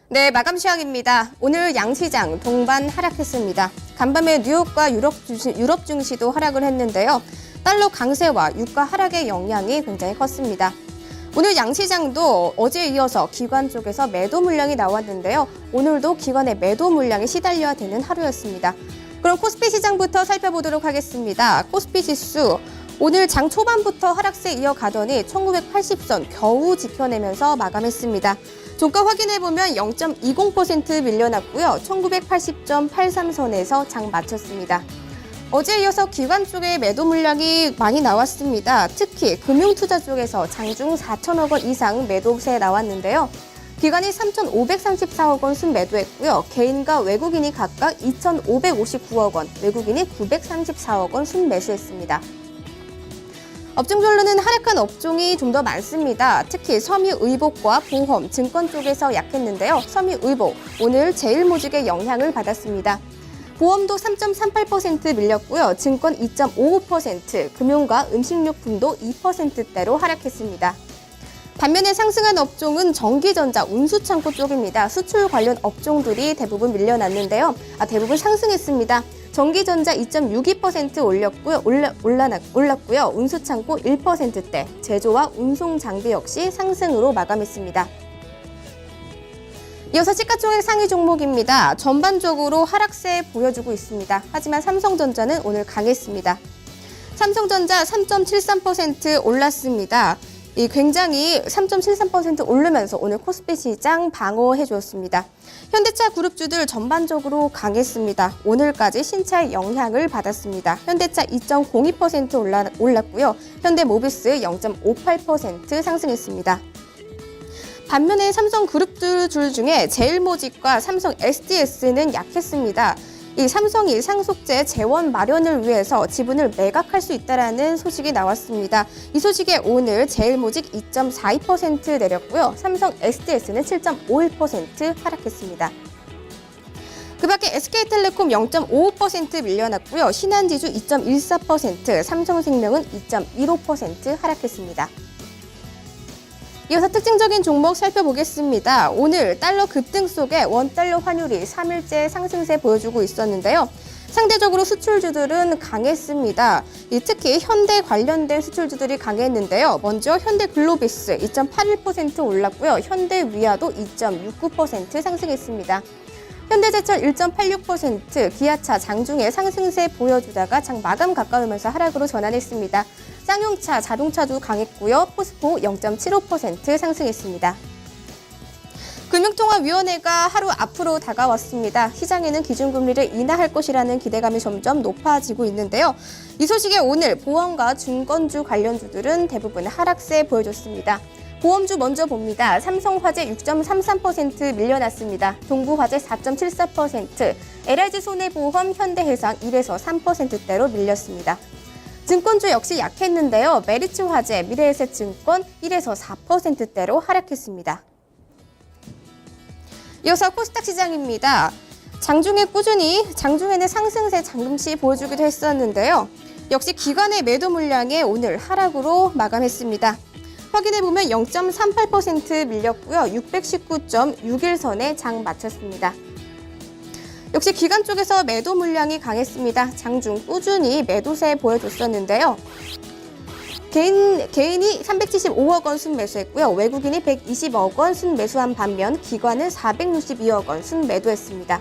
네, 마감 시황입니다. 오늘 양시장 동반 하락했습니다. 간밤에 뉴욕과 유럽 증시도 하락을 했는데요. 달러 강세와 유가 하락의 영향이 굉장히 컸습니다. 오늘 양시장도 어제에 이어서 기관 쪽에서 매도 물량이 나왔는데요. 오늘도 기관의 매도 물량에 시달려야 되는 하루였습니다. 그럼 코스피 시장부터 살펴보도록 하겠습니다. 코스피 지수 오늘 장 초반부터 하락세 이어가더니 1980선 겨우 지켜내면서 마감했습니다. 종가 확인해보면 0.20% 밀려났고요. 1980.83선에서 장 마쳤습니다. 어제에 이어서 기관 쪽에 매도 물량이 많이 나왔습니다. 특히 금융투자 쪽에서 장중 4천억 원 이상 매도세 나왔는데요. 기관이 3,534억 원 순매도했고요. 개인과 외국인이 각각 2,559억 원, 외국인이 934억 원 순매수했습니다. 업종별로는 하락한 업종이 좀 더 많습니다. 특히 섬유의복과 보험, 증권 쪽에서 약했는데요. 섬유의복, 오늘 제일모직의 영향을 받았습니다. 보험도 3.38% 밀렸고요. 증권 2.55%, 금융과 음식료품도 2%대로 하락했습니다. 반면에 상승한 업종은 전기전자, 운수창고 쪽입니다. 수출 관련 업종들이 대부분 밀려났는데요. 대부분 상승했습니다. 전기전자 2.62% 올랐고요. 운수창고 1%대, 제조와 운송장비 역시 상승으로 마감했습니다. 이어서 시가총액 상위 종목입니다. 전반적으로 하락세 보여주고 있습니다. 하지만 삼성전자는 오늘 강했습니다. 삼성전자 3.73% 올랐습니다. 굉장히 3.73% 오르면서 오늘 코스피 시장 방어해 주었습니다. 현대차 그룹주들 전반적으로 강했습니다. 오늘까지 신차의 영향을 받았습니다. 현대차 2.02% 올랐고요. 현대모비스 0.58% 상승했습니다. 반면에 삼성 그룹주 중에 제일모직과 삼성 SDS는 약했습니다. 이 삼성이 상속재 재원 마련을 위해서 지분을 매각할 수 있다는 소식이 나왔습니다. 이 소식에 오늘 제일모직 2.42% 내렸고요. 삼성 SDS는 7.51% 하락했습니다. 그 밖에 SK텔레콤 0.55% 밀려났고요. 신한지주 2.14%, 삼성생명은 2.15% 하락했습니다. 이어서 특징적인 종목 살펴보겠습니다. 오늘 달러 급등 속에 원달러 환율이 3일째 상승세 보여주고 있었는데요. 상대적으로 수출주들은 강했습니다. 특히 현대 관련된 수출주들이 강했는데요. 먼저 현대글로비스 2.81% 올랐고요. 현대위아도 2.69% 상승했습니다. 현대제철 1.86%, 기아차 장중에 상승세 보여주다가 장 마감 가까우면서 하락으로 전환했습니다. 쌍용차, 자동차도 강했고요. 포스코 0.75% 상승했습니다. 금융통화위원회가 하루 앞으로 다가왔습니다. 시장에는 기준금리를 인하할 것이라는 기대감이 점점 높아지고 있는데요. 이 소식에 오늘 보험과 증권주 관련주들은 대부분 하락세 보여줬습니다. 보험주 먼저 봅니다. 삼성화재 6.33% 밀려났습니다. 동부화재 4.74%, LIG손해보험, 현대해상 1에서 3%대로 밀렸습니다. 증권주 역시 약했는데요. 메리츠화재, 미래에셋증권 1에서 4%대로 하락했습니다. 이어서 코스닥 시장입니다. 장중에는 상승세 잠시 보여주기도 했었는데요. 역시 기관의 매도 물량에 오늘 하락으로 마감했습니다. 확인해보면 0.38% 밀렸고요. 619.61선에 장 마쳤습니다. 역시 기관 쪽에서 매도 물량이 강했습니다. 장중 꾸준히 매도세 보여줬었는데요. 개인이 375억 원 순매수했고요. 외국인이 120억 원 순매수한 반면 기관은 462억 원 순매도했습니다.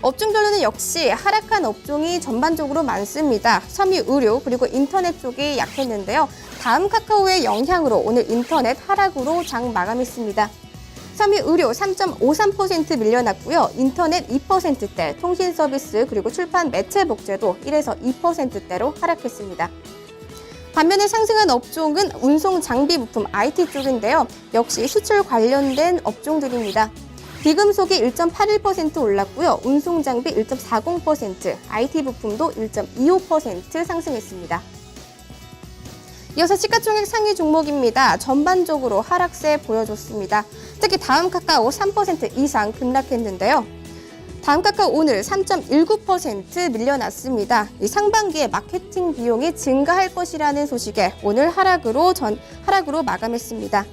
업종별로는 역시 하락한 업종이 전반적으로 많습니다. 섬유의료 그리고 인터넷 쪽이 약했는데요. 다음 카카오의 영향으로 오늘 인터넷 하락으로 장 마감했습니다. 섬유의료 3.53% 밀려났고요. 인터넷 2%대, 통신서비스 그리고 출판 매체 복제도 1에서 2%대로 하락했습니다. 반면에 상승한 업종은 운송 장비 부품 IT 쪽인데요. 역시 수출 관련된 업종들입니다. 비금속이 1.81% 올랐고요. 운송장비 1.40%, IT 부품도 1.25% 상승했습니다. 이어서 시가총액 상위 종목입니다. 전반적으로 하락세 보여줬습니다. 특히 다음 카카오 3% 이상 급락했는데요. 다음 카카오 오늘 3.19% 밀려났습니다. 이 상반기에 마케팅 비용이 증가할 것이라는 소식에 오늘 하락으로 마감했습니다.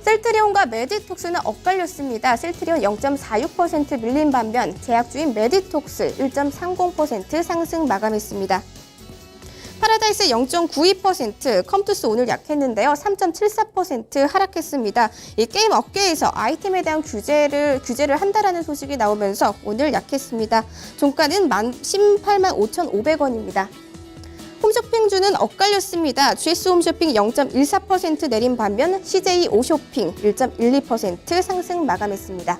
셀트리온과 메디톡스는 엇갈렸습니다. 셀트리온 0.46% 밀린 반면 제약주인 메디톡스 1.30% 상승 마감했습니다. 파라다이스 0.92%, 컴투스 오늘 약했는데요. 3.74% 하락했습니다. 이 게임 업계에서 아이템에 대한 규제를 한다라는 소식이 나오면서 오늘 약했습니다. 종가는 18만 5,500원입니다. 홈쇼핑주는 엇갈렸습니다. GS 홈쇼핑 0.14% 내린 반면 CJ 오쇼핑 1.12% 상승 마감했습니다.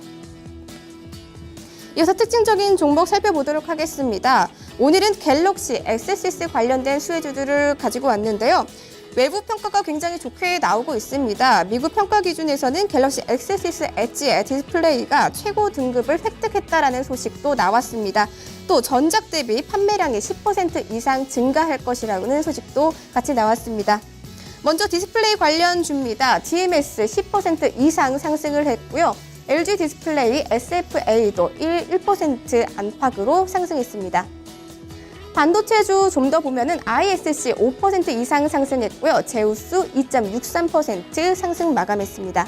이어서 특징적인 종목 살펴보도록 하겠습니다. 오늘은 갤럭시, 엑세시스 관련된 수혜주들을 가지고 왔는데요. 외부 평가가 굉장히 좋게 나오고 있습니다. 미국 평가 기준에서는 갤럭시 엑세시스 엣지의 디스플레이가 최고 등급을 획득했다라는 소식도 나왔습니다. 또 전작 대비 판매량이 10% 이상 증가할 것이라는 소식도 같이 나왔습니다. 먼저 디스플레이 관련주입니다. DMS 10% 이상 상승을 했고요. LG 디스플레이 SFA도 1% 안팎으로 상승했습니다. 반도체주 좀 더 보면은 ISC 5% 이상 상승했고요. 제우스 2.63% 상승 마감했습니다.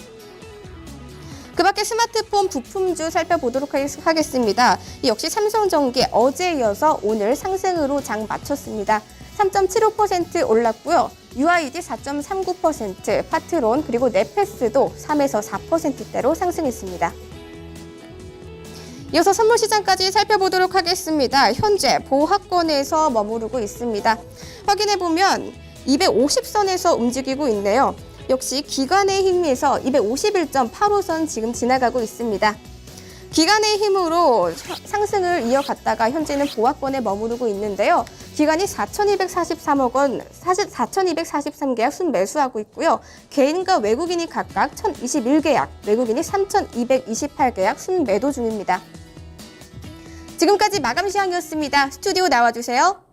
그 밖에 스마트폰 부품주 살펴보도록 하겠습니다. 역시 삼성전기 어제에 이어서 오늘 상승으로 장 마쳤습니다. 3.75% 올랐고요. UID 4.39%, 파트론 그리고 네페스도 3에서 4%대로 상승했습니다. 이어서 선물시장까지 살펴보도록 하겠습니다. 현재 보합권에서 머무르고 있습니다. 확인해보면 250선에서 움직이고 있네요. 역시 기관의 힘에서 251.85선 지금 지나가고 있습니다. 기관의 힘으로 상승을 이어갔다가 현재는 보합권에 머무르고 있는데요. 기관이 4,243억 원, 4,243계약 순매수하고 있고요. 개인과 외국인이 각각 1,021계약, 외국인이 3,228계약 순매도 중입니다. 지금까지 마감 시황이었습니다. 스튜디오 나와주세요.